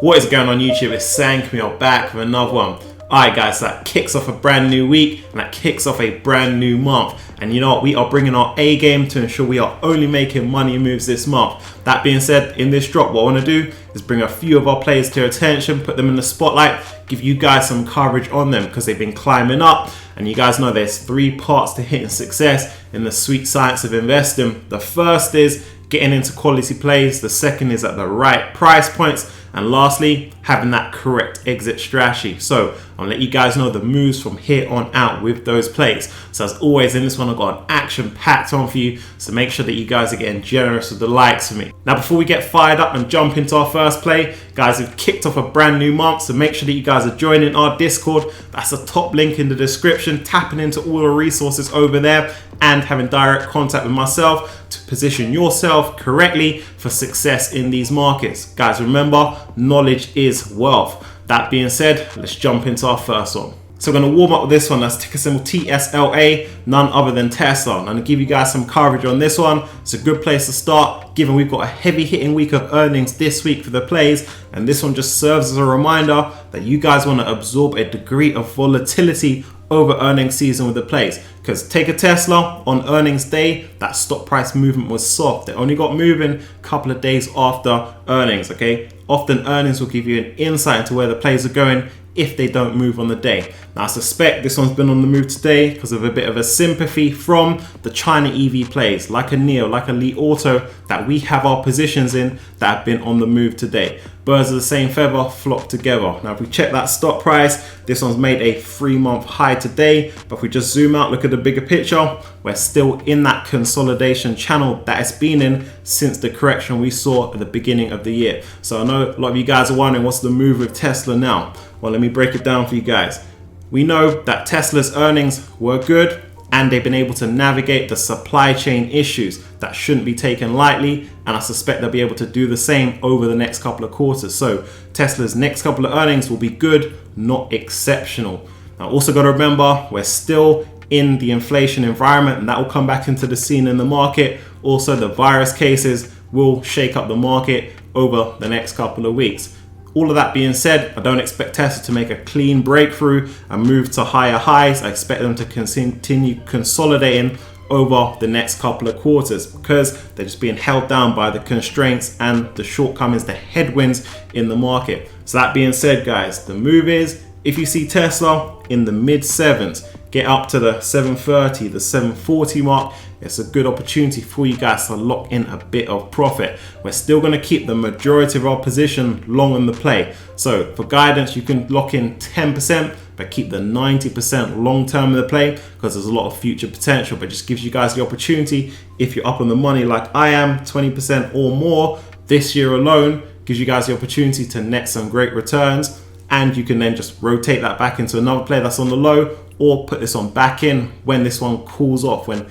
What is going on YouTube? It's Sam. We are back with another one. Alright guys, that kicks off a brand new week and that kicks off a brand new month. And you know what? We are bringing our A game to ensure we are only making money moves this month. That being said, in this drop, what I want to do is bring a few of our players to your attention, put them in the spotlight, give you guys some coverage on them because they've been climbing up. And you guys know there's 3 parts to hitting success in the sweet science of investing. The first is getting into quality plays. The second is at the right price points. And lastly, having that correct exit strategy. So I'll let you guys know the moves from here on out with those plays. So as always, in this one, I've got an action-packed one for you. So make sure that you guys are getting generous with the likes for me. Now, before we get fired up and jump into our first play, guys, we've kicked off a brand new month. So make sure that you guys are joining our Discord. That's the top link in the description. Tapping into all the resources over there and having direct contact with myself to position yourself correctly for success in these markets. Guys, remember, knowledge is wealth. That being said, let's jump into our first one. So we're going to warm up with this one. That's ticker symbol TSLA, none other than Tesla. I'm going to give you guys some coverage on this one. It's a good place to start, given we've got a heavy hitting week of earnings this week for the plays. And this one just serves as a reminder that you guys want to absorb a degree of volatility over earnings season with the plays. Because take a Tesla, on earnings day, that stock price movement was soft. It only got moving a couple of days after earnings, okay? Often earnings will give you an insight into where the plays are going if they don't move on the day. Now I suspect this one's been on the move today because of a bit of a sympathy from the China EV plays, like a NIO, like a Li Auto, that we have our positions in that have been on the move today. Birds of the same feather flock together. Now if we check that stock price, this one's made a 3-month high today. But if we just zoom out, look at the bigger picture, we're still in that consolidation channel that it's been in since the correction we saw at the beginning of the year. So I know a lot of you guys are wondering what's the move with Tesla now. Well, let me break it down for you guys. We know that Tesla's earnings were good and they've been able to navigate the supply chain issues that shouldn't be taken lightly, and I suspect they'll be able to do the same over the next couple of quarters. So Tesla's next couple of earnings will be good, not exceptional. Now also got to remember, we're still in the inflation environment and that will come back into the scene in the market. Also, the virus cases will shake up the market over the next couple of weeks. All of that being said, I don't expect Tesla to make a clean breakthrough and move to higher highs. I expect them to continue consolidating over the next couple of quarters because they're just being held down by the constraints and the shortcomings, the headwinds in the market. So that being said, guys, the move is, if you see Tesla in the mid 7s, get up to the 730, the 740 mark, it's a good opportunity for you guys to lock in a bit of profit. We're still going to keep the majority of our position long on the play. So for guidance, you can lock in 10%, but keep the 90% long term of the play because there's a lot of future potential. But just gives you guys the opportunity, if you're up on the money like I am, 20% or more this year alone, gives you guys the opportunity to net some great returns. And you can then just rotate that back into another play that's on the low, or put this on back in when this one cools off, when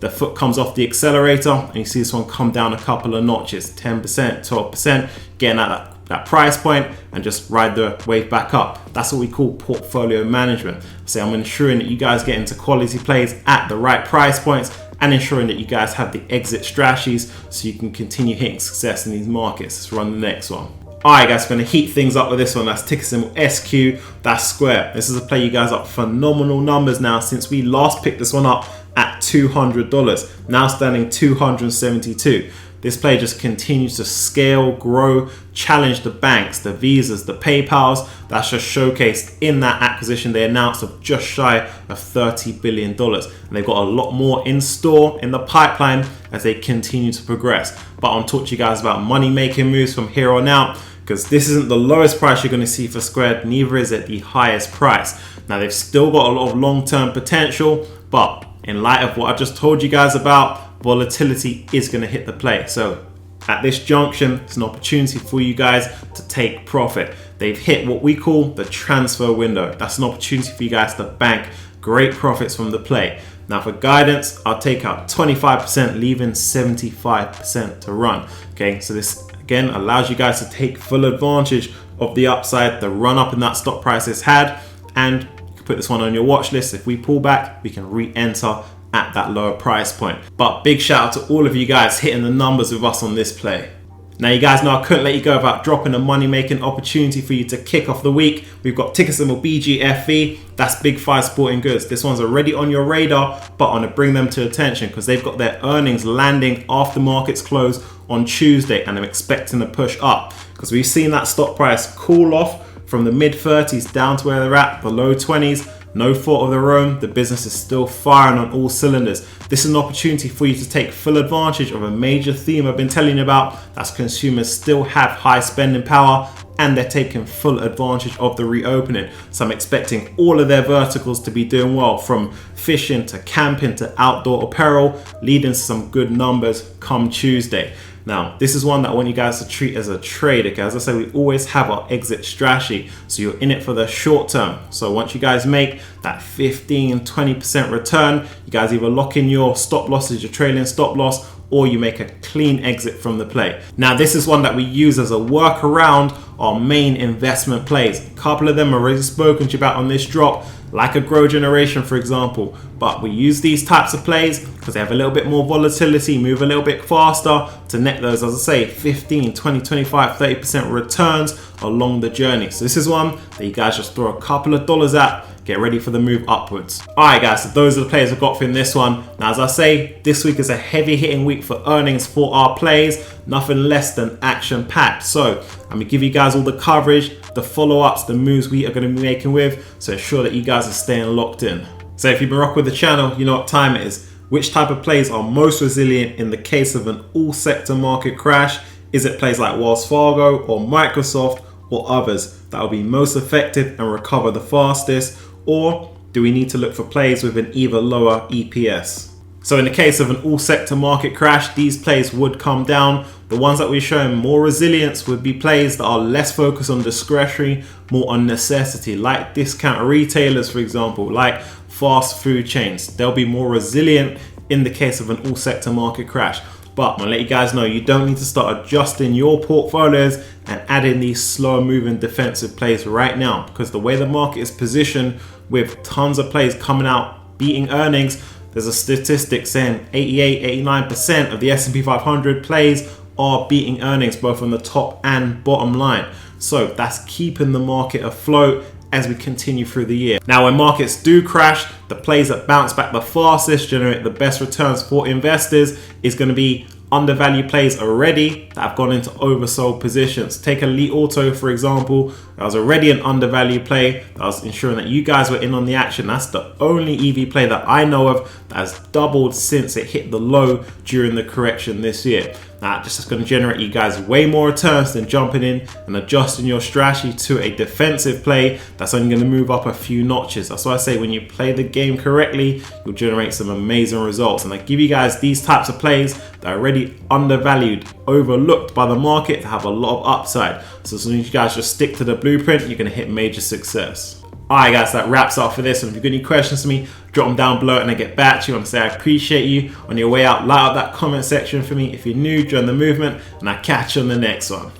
the foot comes off the accelerator and you see this one come down a couple of notches, 10%, 12%, getting at that price point and just ride the wave back up. That's what we call portfolio management. So I'm ensuring that you guys get into quality plays at the right price points and ensuring that you guys have the exit strategies so you can continue hitting success in these markets. Let's run the next one. Alright guys, we're going to heat things up with this one. That's ticker symbol SQ, that's Square. This is a play you guys up phenomenal numbers now since we last picked this one up at $200, now standing $272. This play just continues to scale, grow, challenge the banks, the Visas, the PayPals. That's just showcased in that acquisition they announced of just shy of $30 billion. And they've got a lot more in store in the pipeline as they continue to progress. But I'll talk to you guys about money-making moves from here on out, because this isn't the lowest price you're going to see for Square, neither is it the highest price. Now they've still got a lot of long-term potential, but in light of what I just told you guys about, volatility is going to hit the play. So at this junction, it's an opportunity for you guys to take profit. They've hit what we call the transfer window. That's an opportunity for you guys to bank great profits from the play. Now for guidance, I'll take out 25%, leaving 75% to run. Okay, so this again allows you guys to take full advantage of the upside, the run up in that stock price has had, and you can put this one on your watch list. If we pull back, we can re-enter at that lower price point. But big shout out to all of you guys hitting the numbers with us on this play. Now you guys know I couldn't let you go without dropping a money-making opportunity for you to kick off the week. We've got ticker symbol BGFE, that's Big 5 Sporting Goods. This one's already on your radar, but I want to bring them to attention because they've got their earnings landing after markets close on Tuesday, and I'm expecting a push up because we've seen that stock price cool off from the mid-30s down to where they're at, the low 20s. No fault of their own, the business is still firing on all cylinders. This is an opportunity for you to take full advantage of a major theme I've been telling you about. That's consumers still have high spending power and they're taking full advantage of the reopening. So I'm expecting all of their verticals to be doing well, from fishing to camping to outdoor apparel, leading to some good numbers come Tuesday. Now, this is one that I want you guys to treat as a trade. Okay, as I say, we always have our exit strategy. So you're in it for the short term. So once you guys make that 15-20% return, you guys either lock in your stop losses, your trailing stop loss, or you make a clean exit from the play. Now, this is one that we use as a workaround our main investment plays. A couple of them are already spoken to you about on this drop, like a Grow Generation, for example. But we use these types of plays because they have a little bit more volatility, move a little bit faster to net those, as I say, 15, 20, 25, 30% returns along the journey. So this is one that you guys just throw a couple of dollars at, get ready for the move upwards. All right, guys, so those are the plays I've got for in this one. Now, as I say, this week is a heavy hitting week for earnings for our plays, nothing less than action packed. So I'm gonna give you guys all the coverage, the follow-ups, the moves we are gonna be making with, so ensure that you guys are staying locked in. So if you've been rocking with the channel, you know what time it is. Which type of plays are most resilient in the case of an all sector market crash? Is it plays like Wells Fargo or Microsoft or others that will be most effective and recover the fastest? Or do we need to look for plays with an even lower EPS? So in the case of an all sector market crash, these plays would come down. The ones that we're showing more resilience would be plays that are less focused on discretionary, more on necessity, like discount retailers, for example, like fast food chains. They'll be more resilient in the case of an all sector market crash. But I'm gonna let you guys know, you don't need to start adjusting your portfolios and adding these slower moving defensive plays right now, because the way the market is positioned with tons of plays coming out beating earnings, there's a statistic saying 88-89% of the S&P 500 plays are beating earnings both on the top and bottom line. So that's keeping the market afloat as we continue through the year. Now, when markets do crash, the plays that bounce back the fastest, generate the best returns for investors, is going to be undervalued plays already that have gone into oversold positions. Take Elite Auto, for example. That was already an undervalued play that was ensuring that you guys were in on the action. That's the only EV play that I know of that has doubled since it hit the low during the correction this year. Now, this is going to generate you guys way more returns than jumping in and adjusting your strategy to a defensive play that's only going to move up a few notches. That's why I say when you play the game correctly, you'll generate some amazing results. And I give you guys these types of plays that are already undervalued, overlooked by the market, to have a lot of upside. So as long as you guys just stick to the blueprint, you're going to hit major success. Alright guys, that wraps up for this. And if you've got any questions for me, drop them down below and I get back to you. I want to say I appreciate you. On your way out, light up that comment section for me. If you're new, join the movement, and I'll catch you on the next one.